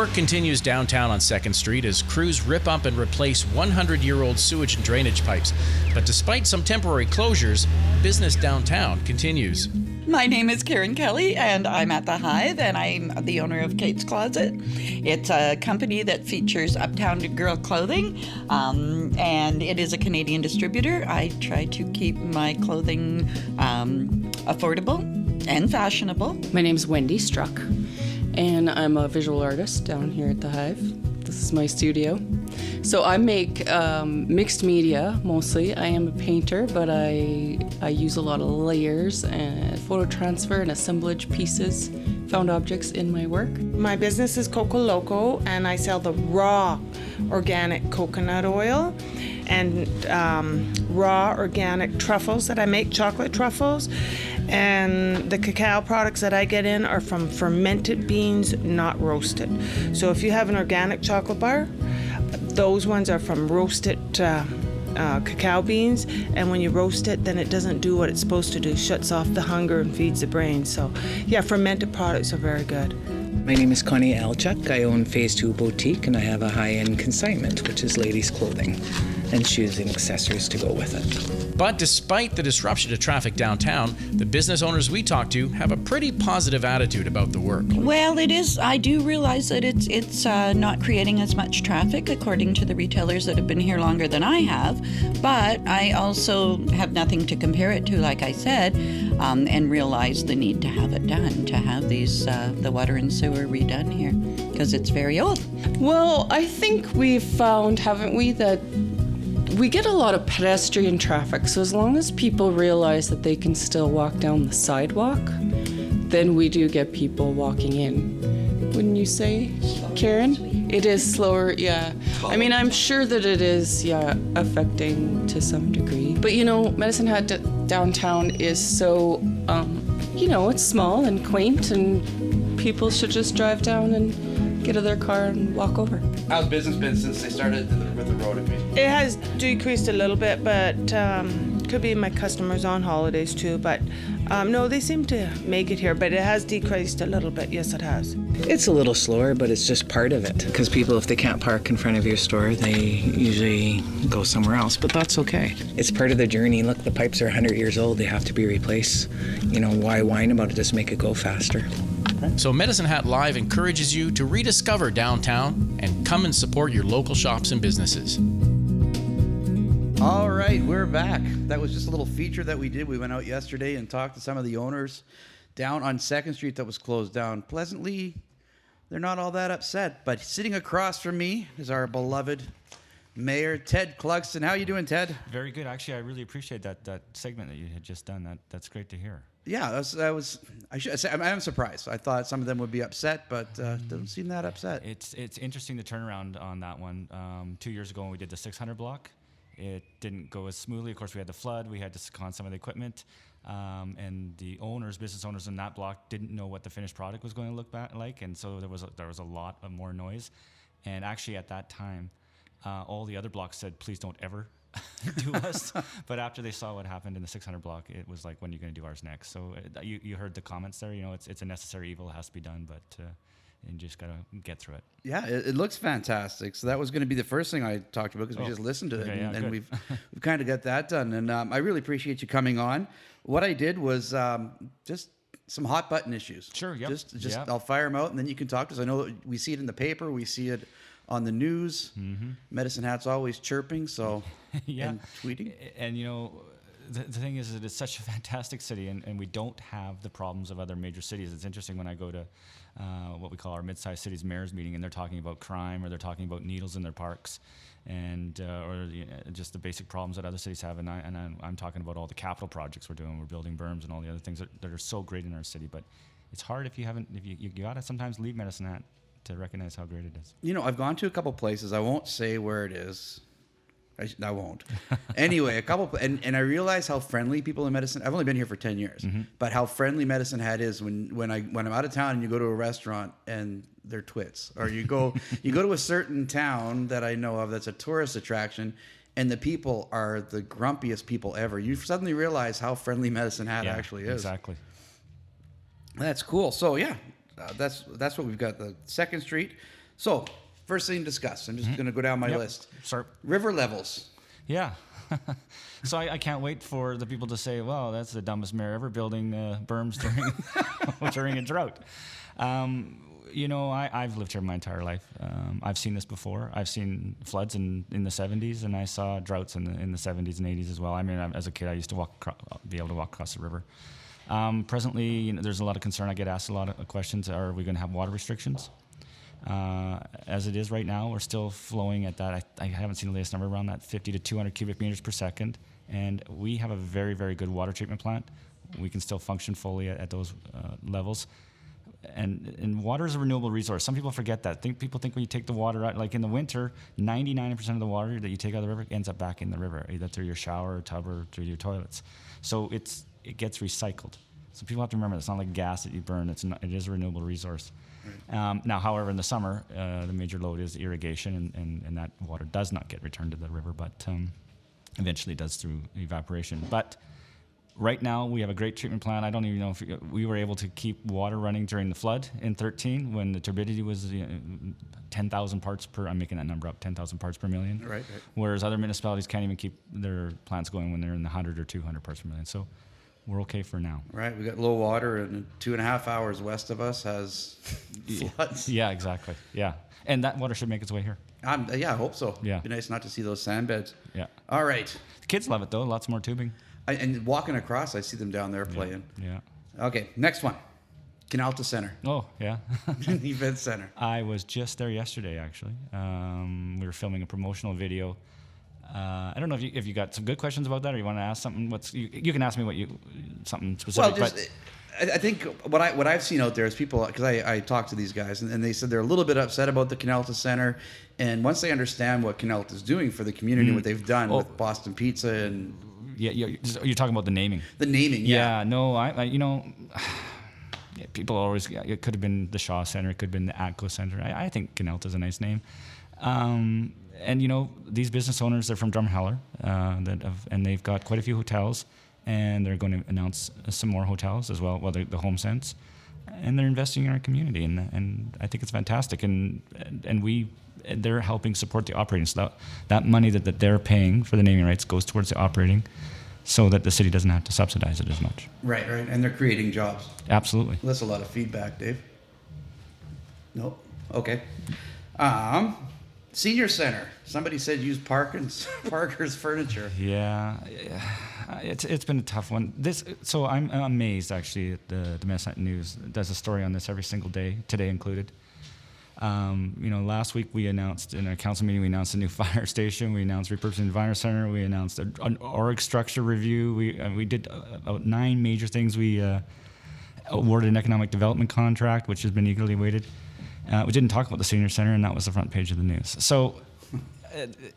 Work continues downtown on 2nd Street as crews rip up and replace 100-year-old sewage and drainage pipes. But despite some temporary closures, business downtown continues. My name is Karen Kelly, and I'm at the Hive, and I'm the owner of Kate's Closet. It's a company that features uptown girl clothing, and it is a Canadian distributor. I try to keep my clothing affordable and fashionable. My name's Wendy Struck, and I'm a visual artist down here at the Hive. This is my studio. So I make mixed media mostly. I am a painter, but I use a lot of layers and photo transfer and assemblage pieces, found objects in my work. My business is Coco Loco, and I sell the raw organic coconut oil and raw organic truffles that I make, chocolate truffles. And the cacao products that I get in are from fermented beans, not roasted. So if you have an organic chocolate bar, those ones are from roasted cacao beans, and when you roast it, then it doesn't do what it's supposed to do, shuts off the hunger and feeds the brain. So yeah, fermented products are very good. My name is Connie Alchuk. I own Phase 2 Boutique, and I have a high-end consignment, which is ladies' clothing and shoes and accessories to go with it. But despite the disruption to traffic downtown, the business owners we talk to have a pretty positive attitude about the work. Well, it is. I do realize that it's not creating as much traffic, according to the retailers that have been here longer than I have. But I also have nothing to compare it to, like I said, and realize the need to have it done, to have these the water and sewer redone here, because it's very old. Well, I think we've found, haven't we, that we get a lot of pedestrian traffic. So as long as people realize that they can still walk down the sidewalk, then we do get people walking in. Wouldn't you say, Karen? It is slower, yeah. I mean, I'm sure that it is, yeah, affecting to some degree. But you know, Medicine Hat downtown is so, it's small and quaint, and people should just drive down and get out of their car and walk over. How's business been since they started with the road? It has decreased a little bit, but could be my customers on holidays too. But no, they seem to make it here, but it has decreased a little bit. Yes, it has. It's a little slower, but it's just part of it. Because people, if they can't park in front of your store, they usually go somewhere else, but that's okay. It's part of the journey. Look, the pipes are 100 years old. They have to be replaced. Why whine about it? Just make it go faster. So Medicine Hat Live encourages you to rediscover downtown and come and support your local shops and businesses. All right, we're back. That was just a little feature that we did. We went out yesterday and talked to some of the owners down on 2nd Street that was closed down. Pleasantly, they're not all that upset. But sitting across from me is our beloved Mayor Ted Clugston. How are you doing, Ted? Very good. Actually, I really appreciate that segment that you had just done. That's great to hear. Yeah, I should say, I'm surprised. I thought some of them would be upset, but doesn't seem that upset. It's interesting the turnaround on that one. 2 years ago when we did the 600 block, it didn't go as smoothly. Of course, we had the flood. We had to second some of the equipment. And the business owners in that block didn't know what the finished product was going to look like. And so there was a lot of more noise. And actually at that time, all the other blocks said, please don't ever do us. But after they saw what happened in the 600 block, it was like, when are you going to do ours next? So you heard the comments there. It's a necessary evil. It has to be done, but you just got to get through it. Yeah, it looks fantastic. So that was going to be the first thing I talked about, because we just listened to it, and we've kind of got that done. And I really appreciate you coming on. What I did was just some hot button issues. Sure, yep. I'll fire them out, and then you can talk to us. I know we see it in the paper. We see it on the news. Mm-hmm. Medicine Hat's always chirping, so and tweeting. And the thing is that it's such a fantastic city, and we don't have the problems of other major cities. It's interesting when I go to what we call our mid-sized cities mayors meeting, and they're talking about crime, or they're talking about needles in their parks, and or just the basic problems that other cities have. And I'm talking about all the capital projects we're doing. We're building berms and all the other things that are so great in our city. But it's hard if you gotta sometimes leave Medicine Hat to recognize how great it is. I've gone to a couple places. I won't say where it is. I won't. Anyway, a couple, and I realize how friendly people in Medicine. I've only been here for 10 years, but how friendly Medicine Hat is when I'm out of town and you go to a restaurant and they're twits, or you go to a certain town that I know of that's a tourist attraction, and the people are the grumpiest people ever. You suddenly realize how friendly Medicine Hat actually is. Exactly. That's cool. So that's what we've got. The 2nd Street. So, first thing to discuss. I'm just going to go down my list. Start. River levels. Yeah. So I can't wait for the people to say, well, that's the dumbest mayor ever, building berms during a drought. I've lived here my entire life. I've seen this before. I've seen floods in the 70s, and I saw droughts in the 70s and 80s as well. I mean, as a kid, I used to be able to walk across the river. Presently, there's a lot of concern. I get asked a lot of questions. Are we going to have water restrictions? As it is right now, we're still flowing at that. I haven't seen the latest number, around that 50 to 200 cubic meters per second. And we have a very, very good water treatment plant. We can still function fully at those levels. And water is a renewable resource. Some people forget that. People think when you take the water out, like in the winter, 99% of the water that you take out of the river ends up back in the river, either through your shower or tub or through your toilets. So it gets recycled. So people have to remember, it's not like gas that you burn. It is a renewable resource. Right. Now, however, in the summer, the major load is irrigation, and that water does not get returned to the river, but eventually does through evaporation. But right now, we have a great treatment plant. I don't even know if we were able to keep water running during the flood in 13 when the turbidity was 10,000 parts per, I'm making that number up, 10,000 parts per million. Right. Whereas other municipalities can't even keep their plants going when they're in the 100 or 200 parts per million. So we're okay for now. Right. We got low water, and 2.5 hours west of us has floods. Yeah, exactly. Yeah. And that water should make its way here. I hope so. Yeah. It'd be nice not to see those sand beds. Yeah. All right. The kids love it, though. Lots more tubing. And walking across, I see them down there playing. Yeah. Okay, next one. Canalta Center. Oh, yeah. Event Center. I was just there yesterday, actually. We were filming a promotional video. I don't know if you got some good questions about that, or you want to ask something. You can ask me something specific. Well, I think what I've seen out there is people, because I talked to these guys, and they said they're a little bit upset about the Canalta Center, and once they understand what Canalta is doing for the community, what they've done with Boston Pizza and you're talking about the naming. The naming, yeah. Yeah, no, people always, it could have been the Shaw Center, it could have been the Atco Center. I think Canalta is a nice name. And these business owners, they're from Drumheller, and they've got quite a few hotels, and they're going to announce some more hotels as well, the Home Sense, and they're investing in our community, and I think it's fantastic, and they're helping support the operating. So that money that they're paying for the naming rights goes towards the operating, so that the city doesn't have to subsidize it as much. Right, and they're creating jobs. Absolutely. Well, that's a lot of feedback, Dave. Nope. Okay. Senior Center. Somebody said use Parker's furniture. Yeah, it's been a tough one. So I'm amazed actually at the Domestic News does a story on this every single day, today included. Last week we announced in our council meeting, we announced a new fire station, we announced repurposing the Viner Center, we announced an org structure review, we did about 9 major things. We awarded an economic development contract, which has been eagerly awaited. We didn't talk about the senior center, and that was the front page of the news. So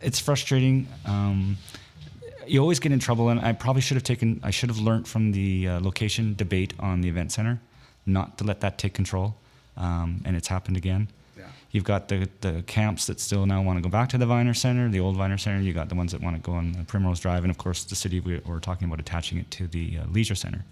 it's frustrating. You always get in trouble, and I should have learned from the location debate on the event center, not to let that take control, and it's happened again. Yeah. You've got the camps that still now want to go back to the Viner Center, the old Viner Center. You got the ones that want to go on Primrose Drive, and of course the city, we're talking about attaching it to the leisure center.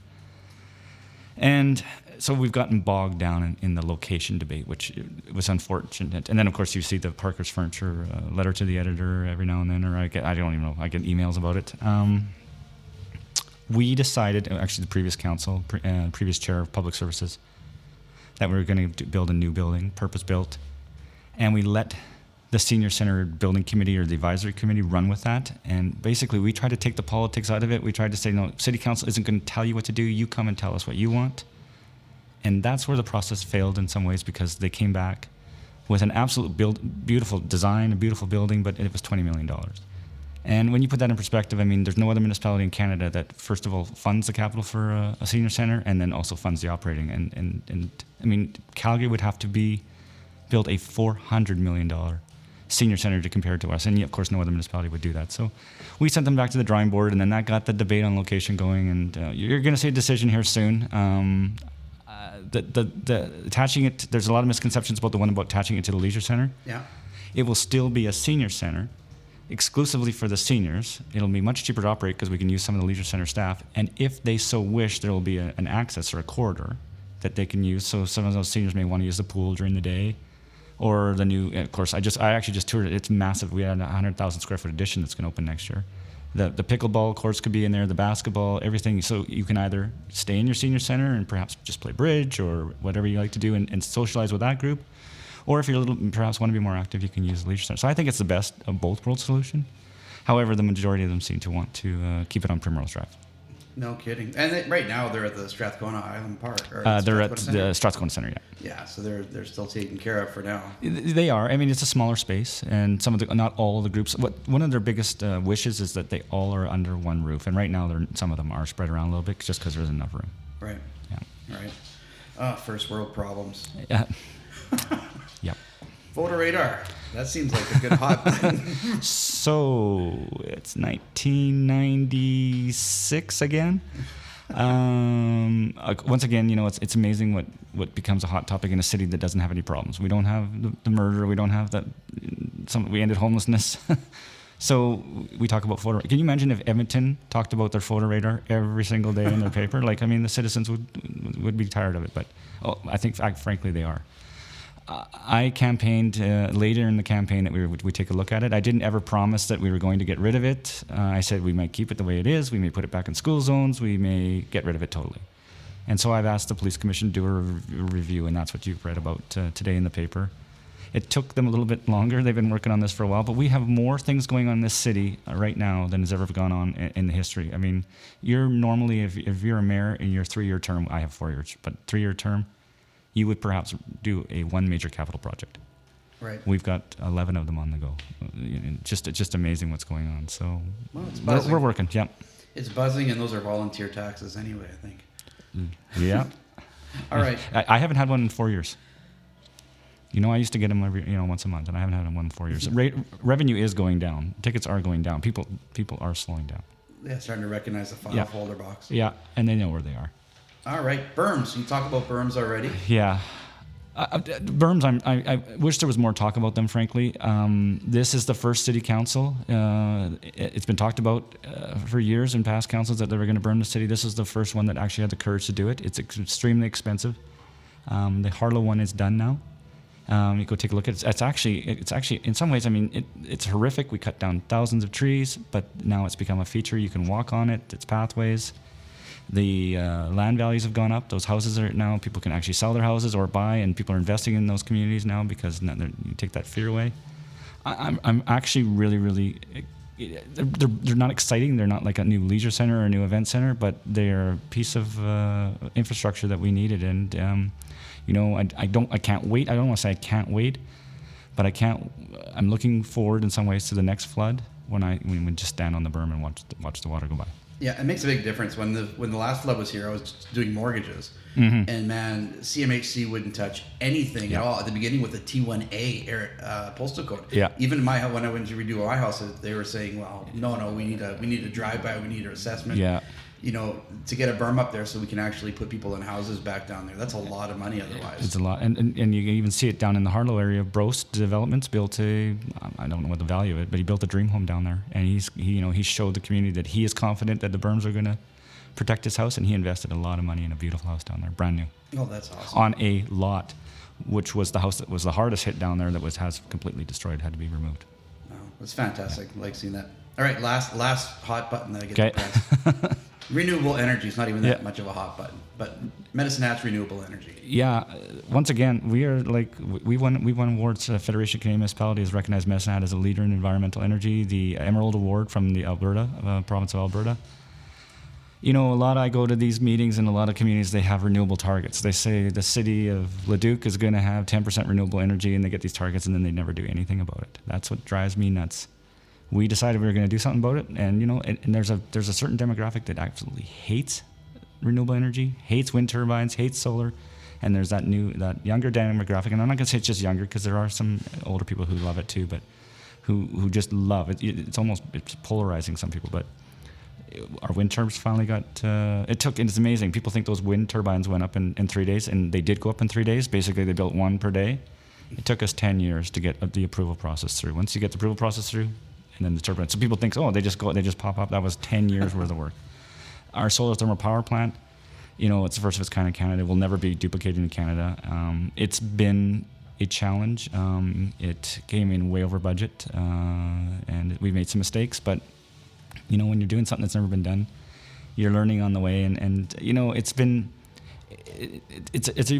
And so we've gotten bogged down in the location debate, which was unfortunate. And then, of course, you see the Parker's Furniture letter to the editor every now and then, or I get emails about it. We decided, actually the previous council, previous chair of public services, that we were going to build a new building, purpose-built, and we let the senior center building committee or the advisory committee run with that. And basically we tried to take the politics out of it. We tried to say, no, city council isn't going to tell you what to do. You come and tell us what you want. And that's where the process failed in some ways, because they came back with an absolute beautiful design, a beautiful building, but it was $20 million. And when you put that in perspective, I mean, there's no other municipality in Canada that, first of all, funds the capital for a senior center and then also funds the operating. And I mean, Calgary would have to build a $400 million senior center to compare to us. And of course, no other municipality would do that. So we sent them back to the drawing board, and then that got the debate on location going. And you're going to see a decision here soon. The attaching it, there's a lot of misconceptions about the one about attaching it to the leisure center. Yeah. It will still be a senior center exclusively for the seniors. It'll be much cheaper to operate because we can use some of the leisure center staff. And if they so wish, there will be an access or a corridor that they can use. So some of those seniors may want to use the pool during the day, or the new. Of course, I actually just toured it. It's massive. We had a 100,000 square foot addition that's going to open next year. The pickleball courts could be in there, the basketball, everything. So you can either stay in your senior center and perhaps just play bridge or whatever you like to do and socialize with that group. Or if you're perhaps want to be more active, you can use the leisure center. So I think it's the best of both worlds solution. However, the majority of them seem to want to keep it on Primrose Drive. No kidding. And right now they're at the Strathcona Island Park. Or They're at Strathcona the Strathcona Center, yeah. Yeah, so they're still taken care of for now. They are. I mean, it's a smaller space, and not all of the groups. One of their biggest wishes is that they all are under one roof, and right now some of them are spread around a little bit just because there's enough room. Right. Yeah. Right. First world problems. Yeah. Yep. Photo radar. That seems like a good hot button. So it's 1996 again. Once again, it's amazing what becomes a hot topic in a city that doesn't have any problems. We don't have the murder. We don't have that. We ended homelessness. So we talk about photo. Can you imagine if Edmonton talked about their photo radar every single day in their paper? The citizens would be tired of it. But I think, frankly, they are. I campaigned later in the campaign that we take a look at it. I didn't ever promise that we were going to get rid of it. I said we might keep it the way it is. We may put it back in school zones. We may get rid of it totally. And so I've asked the police commission to do a review, and that's what you've read about today in the paper. It took them a little bit longer. They've been working on this for a while, but we have more things going on in this city right now than has ever gone on in the history. I mean, you're normally, if you're a mayor in your 3-year term, I have 4 years, but 3-year term, you would perhaps do one major capital project. Right. We've got 11 of them on the go. It's just amazing what's going on. So it's buzzing. we're working. Yep. It's buzzing, and those are volunteer taxes anyway, I think. Yeah. All right. I haven't had one in 4 years. I used to get them every once a month, and I haven't had one in 4 years. Revenue is going down. Tickets are going down. People are slowing down. Yeah, starting to recognize the file folder box. Yeah, and they know where they are. All right, berms. You talk about berms already. Yeah. Berms, I wish there was more talk about them, frankly. This is the first city council. It's been talked about for years in past councils that they were going to burn the city. This is the first one that actually had the courage to do it. It's extremely expensive. The Harlow one is done now. You go take a look at it. It's actually in some ways, I mean, it's horrific. We cut down thousands of trees, but now it's become a feature. You can walk on it. It's pathways. The land values have gone up. Those houses are now, people can actually sell their houses or buy, and people are investing in those communities now because you take that fear away. I'm actually really, they're not exciting. They're not like a new leisure center or a new event center, but they're a piece of infrastructure that we needed. And I can't wait. I don't want to say I can't wait, but I'm looking forward in some ways to the next flood when we just stand on the berm and watch the water go by. Yeah, it makes a big difference. When the last flood was here, I was just doing mortgages, and man, CMHC wouldn't touch anything at all at the beginning with the T1A postal code. Yeah. Even when I went to redo my house, they were saying, "Well, no, we need a drive-by, we need an assessment." Yeah. To get a berm up there so we can actually put people in houses back down there. That's a lot of money otherwise. It's a lot. And you can even see it down in the Harlow area. Brose Developments built I don't know what the value of it, but he built a dream home down there. And he showed the community that he is confident that the berms are going to protect his house, and he invested a lot of money in a beautiful house down there, brand new. Oh, that's awesome. On a lot, which was the house that was the hardest hit down there that has completely destroyed, had to be removed. Wow, that's fantastic. I like seeing that. All right, last hot button that I get to press. Renewable energy is not even that much of a hot button, but Medicine Hat's renewable energy. Yeah, once again, we won awards. Federation of Canadian Municipalities has recognized Medicine Hat as a leader in environmental energy. The Emerald Award from the province of Alberta. I go to these meetings in a lot of communities. They have renewable targets. They say the city of Leduc is going to have 10% renewable energy, and they get these targets, and then they never do anything about it. That's what drives me nuts. We decided we were going to do something about it, and and there's a certain demographic that absolutely hates renewable energy, hates wind turbines, hates solar, and there's that younger demographic. And I'm not going to say it's just younger, because there are some older people who love it too, but who just love it. It's polarizing some people. But our wind turbines finally got. It's amazing. People think those wind turbines went up in 3 days, and they did go up in 3 days. Basically, they built one per day. It took us 10 years to get the approval process through. Once you get the approval process through, and then the turbine. So people think, they just pop up. That was 10 years worth of work. Our solar thermal power plant, it's the first of its kind in Canada. It will never be duplicated in Canada. It's been a challenge. It came in way over budget, and we made some mistakes. But you know, when you're doing something that's never been done, you're learning on the way. And you know, it's a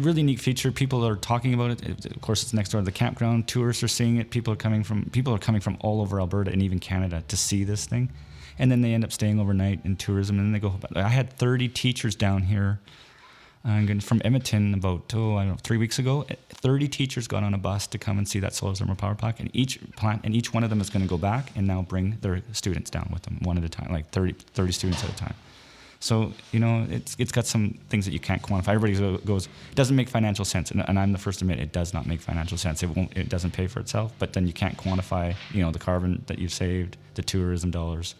really neat feature. People are talking about it. Of course, it's next door to the campground. Tourists are seeing it. People are coming from all over Alberta and even Canada to see this thing. And then they end up staying overnight in tourism, and then they go. I had 30 teachers down here from Edmonton about 3 weeks ago. 30 teachers got on a bus to come and see that solar thermal power plant, and each one of them is going to go back and now bring their students down with them one at a time, like 30 students at a time. So, you know, it's got some things that you can't quantify. Everybody goes, it doesn't make financial sense, and I'm the first to admit it does not make financial sense. It doesn't pay for itself, but then you can't quantify, you know, the carbon that you've saved, the tourism dollars,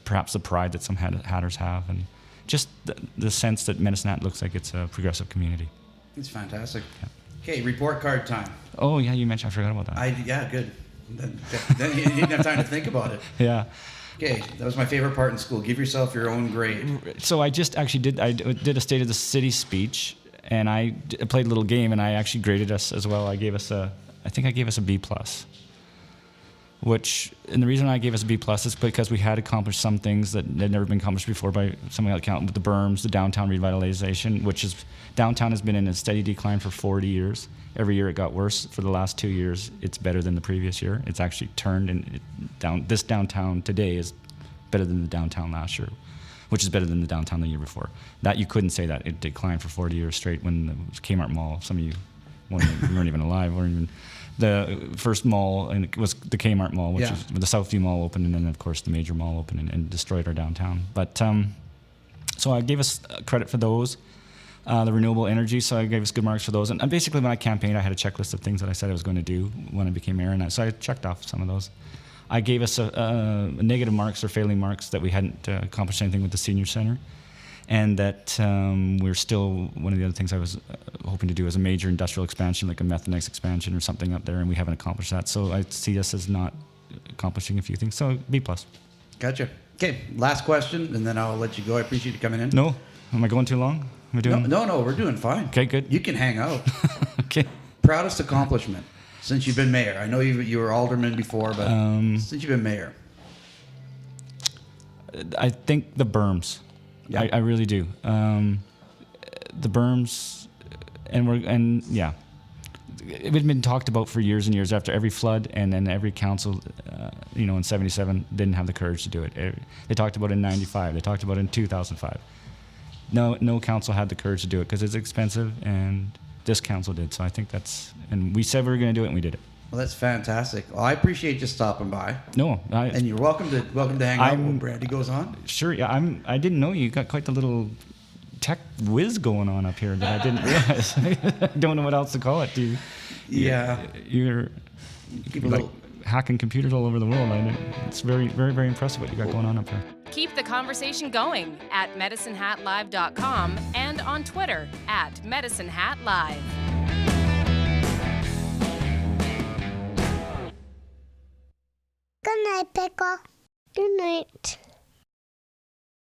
perhaps the pride that some hatters have, and just the sense that Medicine Hat looks like it's a progressive community. It's fantastic. Yeah. Okay, report card time. Oh yeah, you mentioned, I forgot about that. Yeah, good. Then you didn't have time to think about it. Yeah. Okay, that was my favorite part in school. Give yourself your own grade. So I just actually did a State of the City speech, and I played a little game, and I actually graded us as well. I think I gave us a B+. And the reason I gave us a B+ is because we had accomplished some things that had never been accomplished before by something like with the berms, the downtown revitalization, downtown has been in a steady decline for 40 years. Every year it got worse. For the last 2 years, it's better than the previous year. It's actually turned, and this downtown today is better than the downtown last year, which is better than the downtown the year before. That you couldn't say that. It declined for 40 years straight when the Kmart Mall, some of you weren't even alive, the first mall, and it was the Kmart Mall, which is the Southview Mall opened, and then of course the major mall opened and destroyed our downtown. But so I gave us credit for those, the renewable energy. So I gave us good marks for those. And basically, when I campaigned, I had a checklist of things that I said I was going to do when I became mayor, and so I checked off some of those. I gave us a negative marks or failing marks that we hadn't accomplished anything with the senior center. And that we're still, one of the other things I was hoping to do is a major industrial expansion, like a Methanex expansion or something up there, and we haven't accomplished that. So I see us as not accomplishing a few things. So B+. Gotcha. Okay, last question, and then I'll let you go. I appreciate you coming in. No? Am I going too long? Am I doing? No, we're doing fine. Okay, good. You can hang out. Okay. Proudest accomplishment since you've been mayor? I know you were alderman before, but since you've been mayor. I think the berms. Yeah. I really do. The berms, it had been talked about for years and years after every flood, and then every council, in '77 didn't have the courage to do it. They talked about it in '95. They talked about it in 2005. No council had the courage to do it because it's expensive, and this council did. So I think and we said we were going to do it, and we did it. Well, that's fantastic. Well, I appreciate you stopping by. No, and you're welcome to hang out when Brandy goes on. Sure. Yeah, I didn't know you got quite the little tech whiz going on up here that I didn't realize. I don't know what else to call it. You're hacking computers all over the world. It's very, very, very impressive what you got going on up here. Keep the conversation going at medicinehatlive.com and on Twitter at medicinehatlive. Good night, Pickle. Good night.